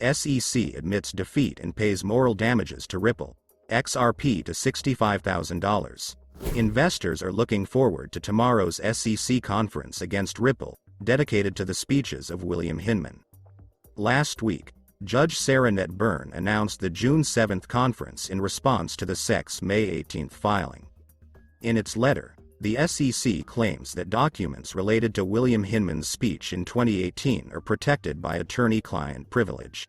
SEC admits defeat and pays moral damages to Ripple. XRP to $65,000. Investors are looking forward to tomorrow's SEC conference against Ripple, dedicated to the speeches of William Hinman. Last week, Judge Sarah Net Byrne announced the June 7 conference in response to the SEC's May 18 filing. In its letter, the SEC claims that documents related to William Hinman's speech in 2018 are protected by attorney-client privilege.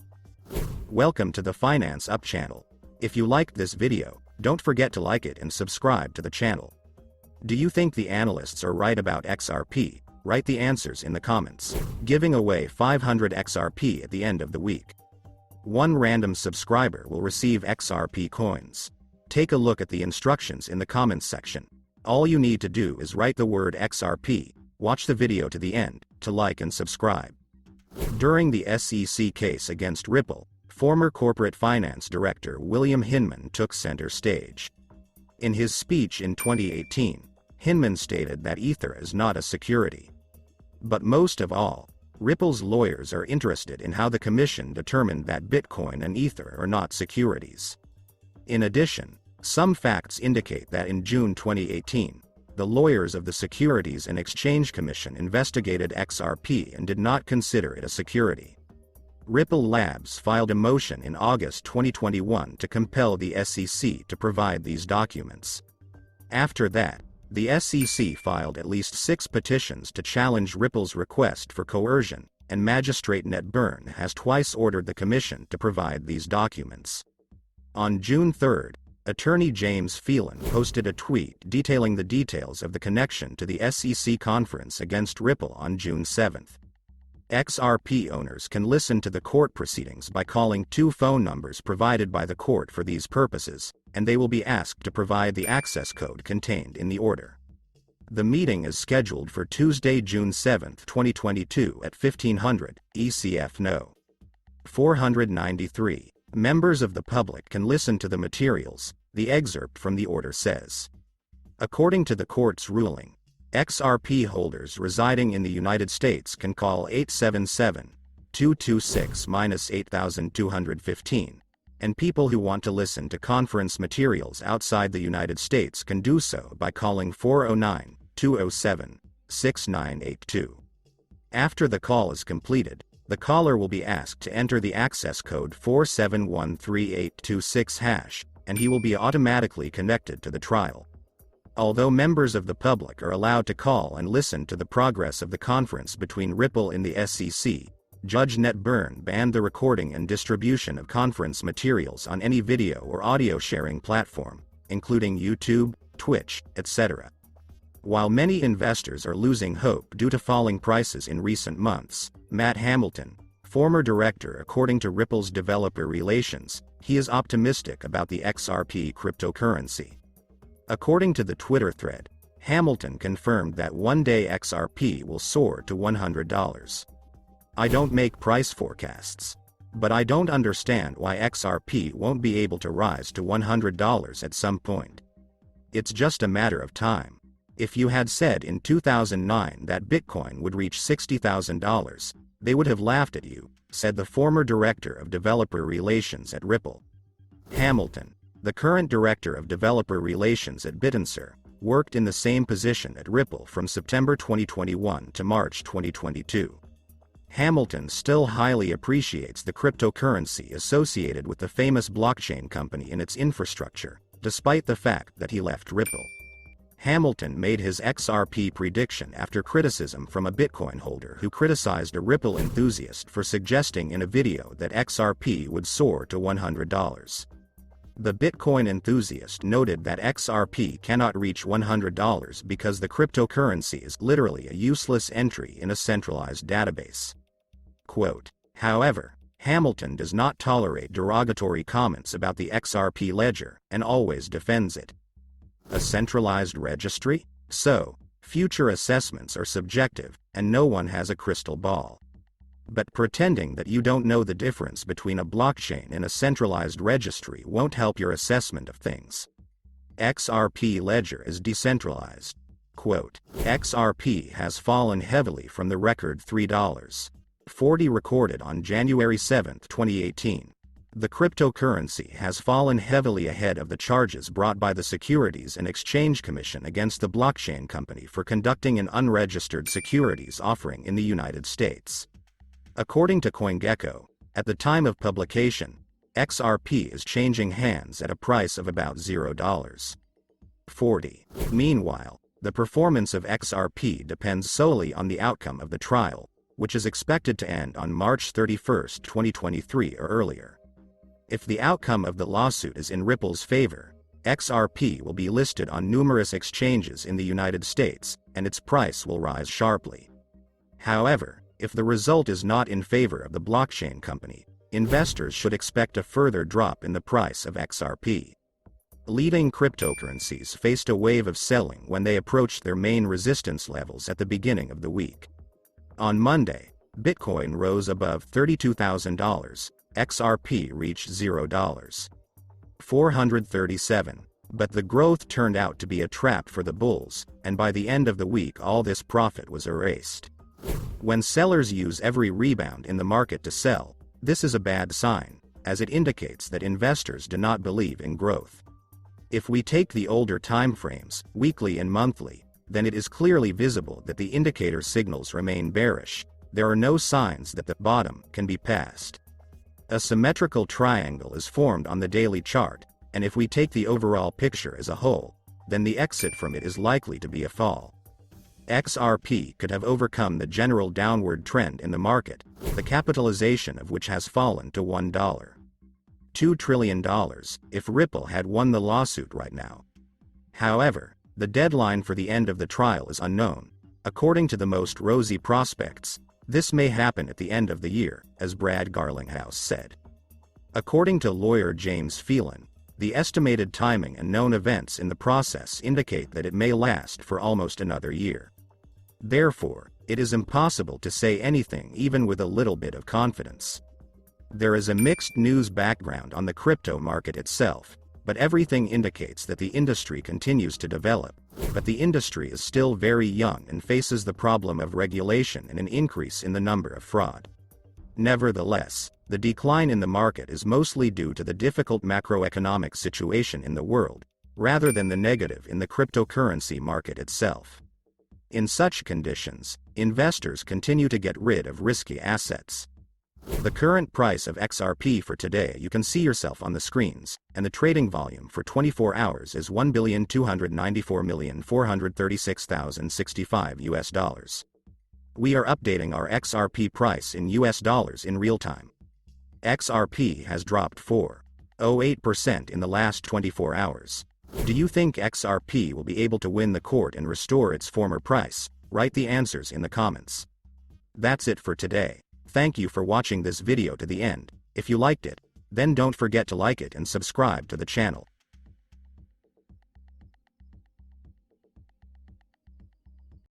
Welcome to the Finance Up channel. If you liked this video, don't forget to like it and subscribe to the channel. Do you think the analysts are right about XRP? Write the answers in the comments. Giving away 500 XRP at the end of the week. One random subscriber will receive XRP coins. Take a look at the instructions in the comments section. All you need to do is write the word XRP, watch the video to the end, to like and subscribe. During the SEC case against Ripple, former corporate finance director William Hinman took center stage. In his speech in 2018, Hinman stated that Ether is not a security. But most of all, Ripple's lawyers are interested in how the commission determined that Bitcoin and Ether are not securities. In addition, some facts indicate that in June 2018, the lawyers of the Securities and Exchange Commission investigated XRP and did not consider it a security. Ripple Labs filed a motion in August 2021 to compel the SEC to provide these documents. After that, the SEC filed at least 6 petitions to challenge Ripple's request for coercion, and Magistrate Net Byrne has twice ordered the commission to provide these documents. On June 3, Attorney James Phelan posted a tweet detailing the details of the connection to the SEC conference against Ripple on June 7. XRP owners can listen to the court proceedings by calling 2 phone numbers provided by the court for these purposes, and they will be asked to provide the access code contained in the order. The meeting is scheduled for Tuesday, June 7, 2022 at 1500 ECF No. 493. Members of the public can listen to the materials, the excerpt from the order says. According to the court's ruling, XRP holders residing in the United States can call 877-226-8215, and people who want to listen to conference materials outside the United States can do so by calling 409-207-6982. After the call is completed, the caller will be asked to enter the access code 4713826#, and he will be automatically connected to the trial. Although members of the public are allowed to call and listen to the progress of the conference between Ripple and the SEC, Judge Net Byrne banned the recording and distribution of conference materials on any video or audio sharing platform, including YouTube, Twitch, etc. While many investors are losing hope due to falling prices in recent months, Matt Hamilton, former director according to Ripple's developer relations, he is optimistic about the XRP cryptocurrency. According to the Twitter thread, Hamilton confirmed that one day XRP will soar to $100. I don't make price forecasts. But I don't understand why XRP won't be able to rise to $100 at some point. It's just a matter of time. If you had said in 2009 that Bitcoin would reach $60,000, they would have laughed at you, said the former director of developer relations at Ripple. Hamilton, the current director of developer relations at BitAnswer, worked in the same position at Ripple from September 2021 to March 2022. Hamilton still highly appreciates the cryptocurrency associated with the famous blockchain company and its infrastructure, despite the fact that he left Ripple. Hamilton made his XRP prediction after criticism from a Bitcoin holder who criticized a Ripple enthusiast for suggesting in a video that XRP would soar to $100. The Bitcoin enthusiast noted that XRP cannot reach $100 because the cryptocurrency is literally a useless entry in a centralized database. Quote, however, Hamilton does not tolerate derogatory comments about the XRP ledger and always defends it. A centralized registry? So, future assessments are subjective, and no one has a crystal ball. But pretending that you don't know the difference between a blockchain and a centralized registry won't help your assessment of things. XRP ledger is decentralized. Quote, XRP has fallen heavily from the record $3. 40 recorded on January 7, 2018. The cryptocurrency has fallen heavily ahead of the charges brought by the Securities and Exchange Commission against the blockchain company for conducting an unregistered securities offering in the United States. According to CoinGecko, at the time of publication, XRP is changing hands at a price of about $0.40. Meanwhile, the performance of XRP depends solely on the outcome of the trial, which is expected to end on March 31, 2023 or earlier. If the outcome of the lawsuit is in Ripple's favor, XRP will be listed on numerous exchanges in the United States, and its price will rise sharply. However, if the result is not in favor of the blockchain company, investors should expect a further drop in the price of XRP. Leading cryptocurrencies faced a wave of selling when they approached their main resistance levels at the beginning of the week. On Monday, Bitcoin rose above $32,000, XRP reached $0.437, but the growth turned out to be a trap for the bulls, and by the end of the week all this profit was erased. When sellers use every rebound in the market to sell, this is a bad sign, as it indicates that investors do not believe in growth. If we take the older timeframes, weekly and monthly, then it is clearly visible that the indicator signals remain bearish. There are no signs that the bottom can be passed. A symmetrical triangle is formed on the daily chart, and if we take the overall picture as a whole, then the exit from it is likely to be a fall. XRP could have overcome the general downward trend in the market, the capitalization of which has fallen to $1.2 trillion, if Ripple had won the lawsuit right now. However, the deadline for the end of the trial is unknown. According to the most rosy prospects, this may happen at the end of the year, as Brad Garlinghouse said. According to lawyer James Phelan, the estimated timing and known events in the process indicate that it may last for almost another year. Therefore, it is impossible to say anything even with a little bit of confidence. There is a mixed news background on the crypto market itself, but everything indicates that the industry continues to develop, but the industry is still very young and faces the problem of regulation and an increase in the number of fraud. Nevertheless, the decline in the market is mostly due to the difficult macroeconomic situation in the world, rather than the negative in the cryptocurrency market itself. In such conditions, investors continue to get rid of risky assets. The current price of XRP for today you can see yourself on the screens, and the trading volume for 24 hours is $1,294,436,065 We are updating our XRP price in US dollars in real time. XRP has dropped 4.08% in the last 24 hours. Do you think XRP will be able to win the court and restore its former price? Write the answers in the comments. That's it for today. Thank you for watching this video to the end. If you liked it, then don't forget to like it and subscribe to the channel.